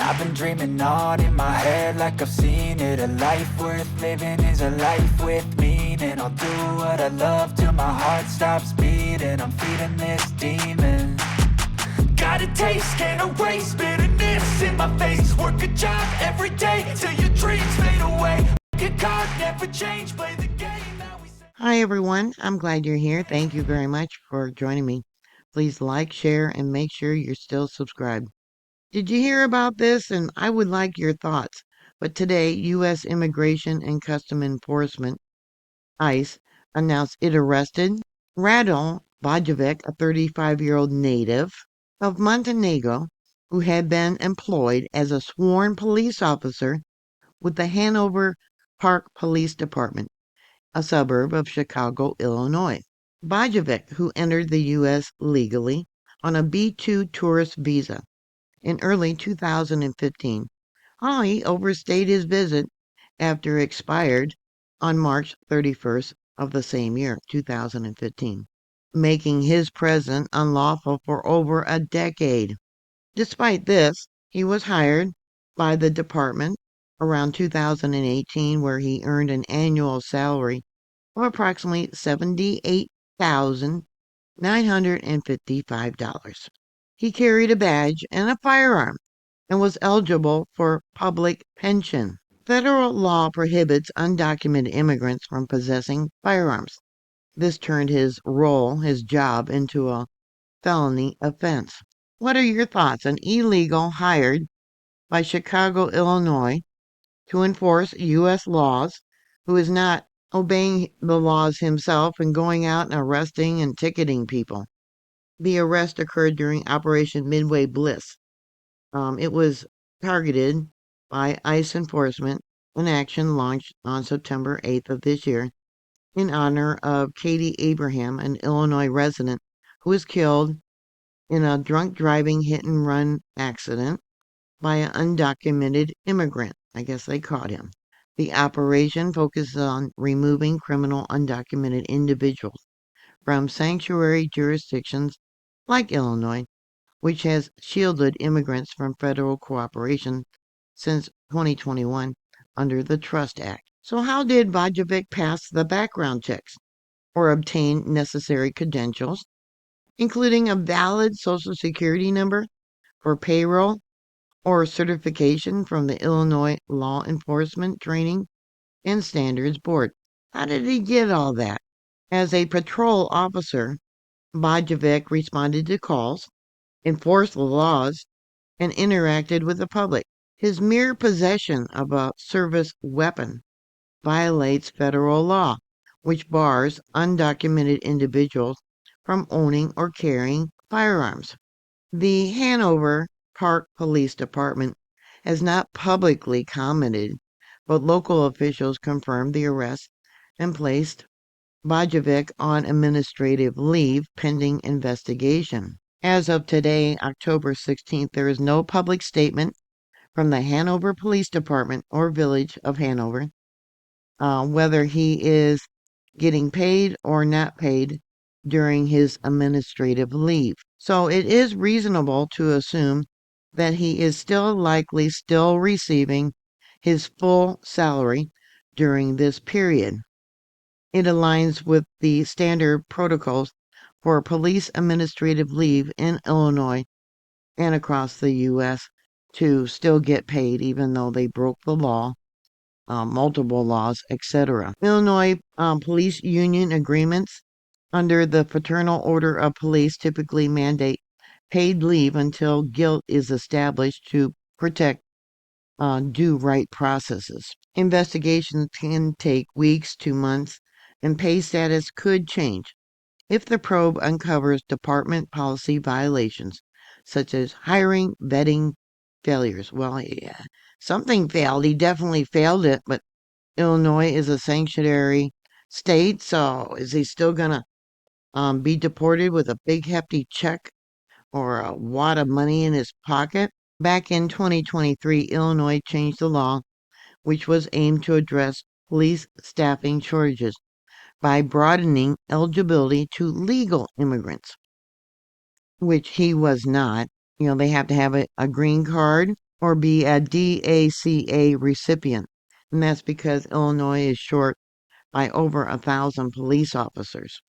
I've been dreaming on in my head like I've seen it. A life worth living is a life with meaning. I'll do what I love till my heart stops beating. I'm feeding this demon. Got a taste, can't erase bitterness in my face. Work a job every day till your dreams fade away. Get caught, never change, play the game that we say. Hi, everyone. I'm glad you're here. Thank you very much for joining me. Please like, share, and make sure you're still subscribed. Did you hear about this? And I would like your thoughts. But today, U.S. Immigration and Custom Enforcement, ICE, announced it arrested Radule Bojovic, a 35-year-old native of Montenegro, who had been employed as a sworn police officer with the Hanover Park Police Department, a suburb of Chicago, Illinois. Bojovic, who entered the U.S. legally on a B-2 tourist visa in early 2015, he overstayed his visit after it expired on March 31st of the same year, 2015, making his presence unlawful for over a decade. Despite this, he was hired by the department around 2018, where he earned an annual salary of approximately $78,955. He carried a badge and a firearm and was eligible for public pension. Federal law prohibits undocumented immigrants from possessing firearms. This turned his job, into a felony offense. What are your thoughts? An illegal hired by Chicago, Illinois, to enforce U.S. laws, who is not obeying the laws himself and going out and arresting and ticketing people. The arrest occurred during Operation Midway Bliss. It was targeted by ICE enforcement, an action launched on September 8th of this year in honor of Katie Abraham, an Illinois resident who was killed in a drunk driving hit-and-run accident by an undocumented immigrant. I guess they caught him. The operation focuses on removing criminal undocumented individuals from sanctuary jurisdictions like Illinois, which has shielded immigrants from federal cooperation since 2021 under the Trust Act. So how did Bojovic pass the background checks or obtain necessary credentials, including a valid Social Security number for payroll or certification from the Illinois Law Enforcement Training and Standards Board? How did he get all that? As a patrol officer, Bojovic responded to calls, enforced the laws, and interacted with the public. His mere possession of a service weapon violates federal law, which bars undocumented individuals from owning or carrying firearms. The Hanover Park Police Department has not publicly commented, but local officials confirmed the arrest and placed Bojovic on administrative leave pending investigation. As of today, October 16th, there is no public statement from the Hanover Police Department or Village of Hanover whether he is getting paid or not paid during his administrative leave. So it is reasonable to assume that he is likely still receiving his full salary during this period. It aligns with the standard protocols for police administrative leave in Illinois and across the U.S. to still get paid even though they broke the law, multiple laws, etc. Illinois police union agreements under the Fraternal Order of Police typically mandate paid leave until guilt is established to protect due right processes. Investigations can take weeks to months, and pay status could change if the probe uncovers department policy violations, such as hiring, vetting, failures. Well, yeah, something failed. He definitely failed it, but Illinois is a sanctuary state, so is he still going to be deported with a big hefty check or a wad of money in his pocket? Back in 2023, Illinois changed the law, which was aimed to address police staffing shortages by broadening eligibility to legal immigrants, which he was not. They have to have a green card or be a DACA recipient. And that's because Illinois is short by over 1,000 police officers.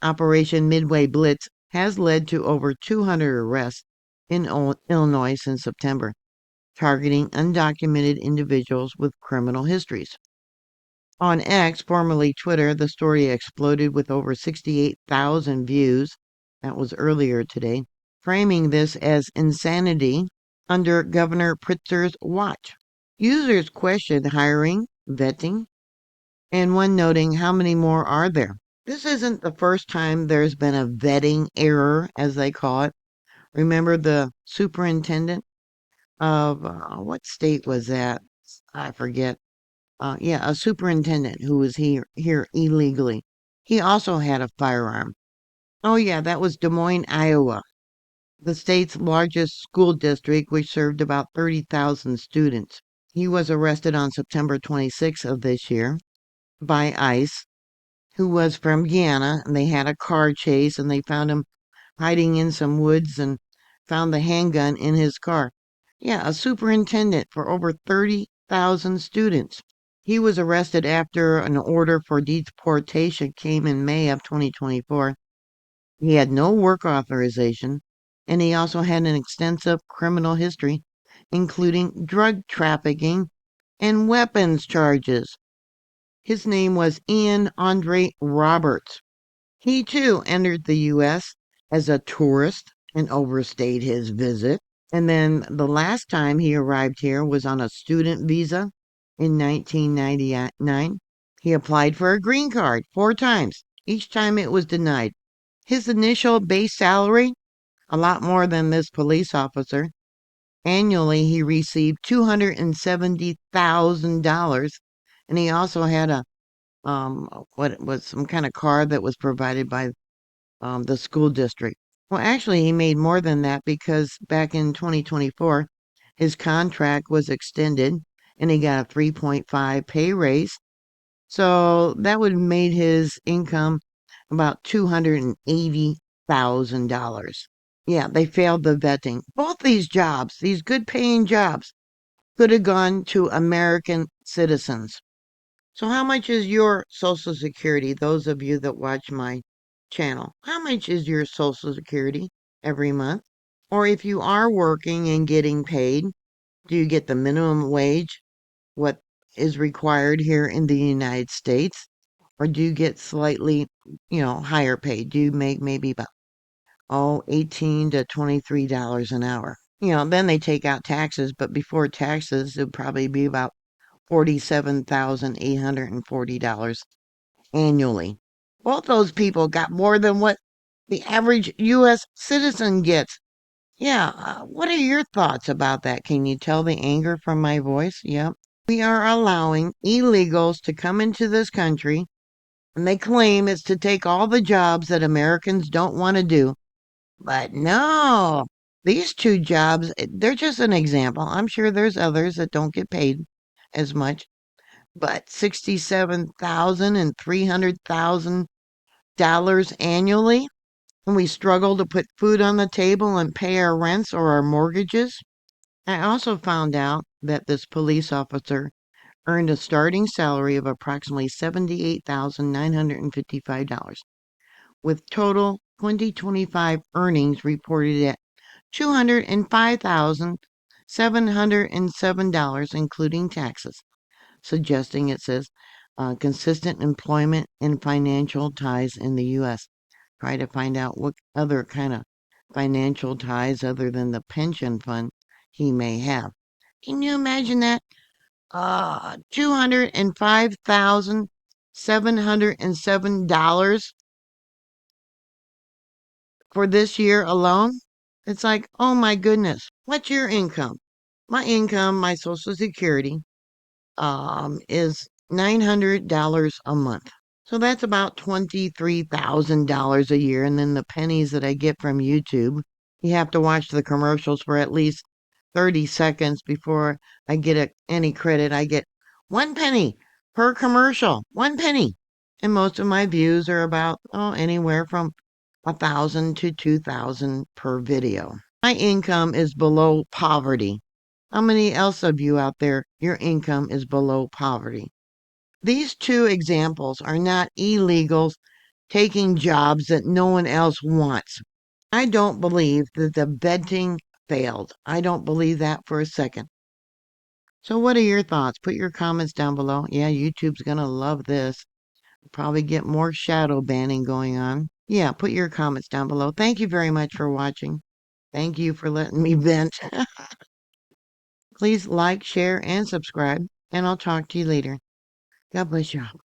Operation Midway Blitz has led to over 200 arrests in Illinois since September, targeting undocumented individuals with criminal histories. On X, formerly Twitter, the story exploded with over 68,000 views. That was earlier today, framing this as insanity under Governor Pritzker's watch. Users questioned hiring, vetting, and one noting how many more are there. This isn't the first time there's been a vetting error, as they call it. Remember the superintendent of what state was that? I forget. Yeah, a superintendent who was here illegally. He also had a firearm. Oh yeah, that was Des Moines, Iowa, the state's largest school district, which served about 30,000 students. He was arrested on September 26th of this year by ICE, who was from Guyana, and they had a car chase, and they found him hiding in some woods and found the handgun in his car. Yeah, a superintendent for over 30,000 students. He was arrested after an order for deportation came in May of 2024. He had no work authorization, and he also had an extensive criminal history, including drug trafficking and weapons charges. His name was Ian Andre Roberts. He too entered the U.S. as a tourist and overstayed his visit. And then the last time he arrived here was on a student visa in 1999. He applied for a green card 4 times. Each time it was denied. His initial base salary, a lot more than this police officer. Annually, he received $270,000, and he also had a what was some kind of car that was provided by the school district. Well, actually, he made more than that because back in 2024, his contract was extended and he got a 3.5 pay raise. So that would have made his income about $280,000. Yeah, they failed the vetting. Both these jobs, these good paying jobs, could have gone to American citizens. So, how much is your Social Security? Those of you that watch my channel, how much is your Social Security every month? Or if you are working and getting paid, do you get the minimum wage, what is required here in the United States? Or do you get slightly, higher pay? Do you make maybe about, 18 to $23 an hour? Then they take out taxes, but before taxes, it would probably be about $47,840 annually. Both those people got more than what the average U.S. citizen gets. Yeah, what are your thoughts about that? Can you tell the anger from my voice? Yep. We are allowing illegals to come into this country, and they claim it's to take all the jobs that Americans don't want to do. But no, these 2 jobs, they're just an example. I'm sure there's others that don't get paid as much, but $67,000 and $300,000 annually, and we struggle to put food on the table and pay our rents or our mortgages. I also found out that this police officer earned a starting salary of approximately $78,955, with total 2025 earnings reported at $205,707, including taxes, suggesting it says consistent employment and financial ties in the U.S. Try to find out what other kind of financial ties other than the pension fund he may have. Can you imagine that? $205,707 for this year alone? It's like, oh my goodness, what's your income? My income, my Social Security, is $900 a month. So that's about $23,000 a year. And then the pennies that I get from YouTube, you have to watch the commercials for at least 30 seconds before I get any credit. I get 1 penny per commercial, 1 penny. And most of my views are about, anywhere from 1,000 to 2,000 per video. My income is below poverty. How many else of you out there, your income is below poverty? These two examples are not illegals taking jobs that no one else wants. I don't believe that the vetting failed. I don't believe that for a second. So what are your thoughts? Put your comments down below. Yeah, YouTube's going to love this. Probably get more shadow banning going on. Yeah, put your comments down below. Thank you very much for watching. Thank you for letting me vent. Please like, share, and subscribe, and I'll talk to you later. God bless you all.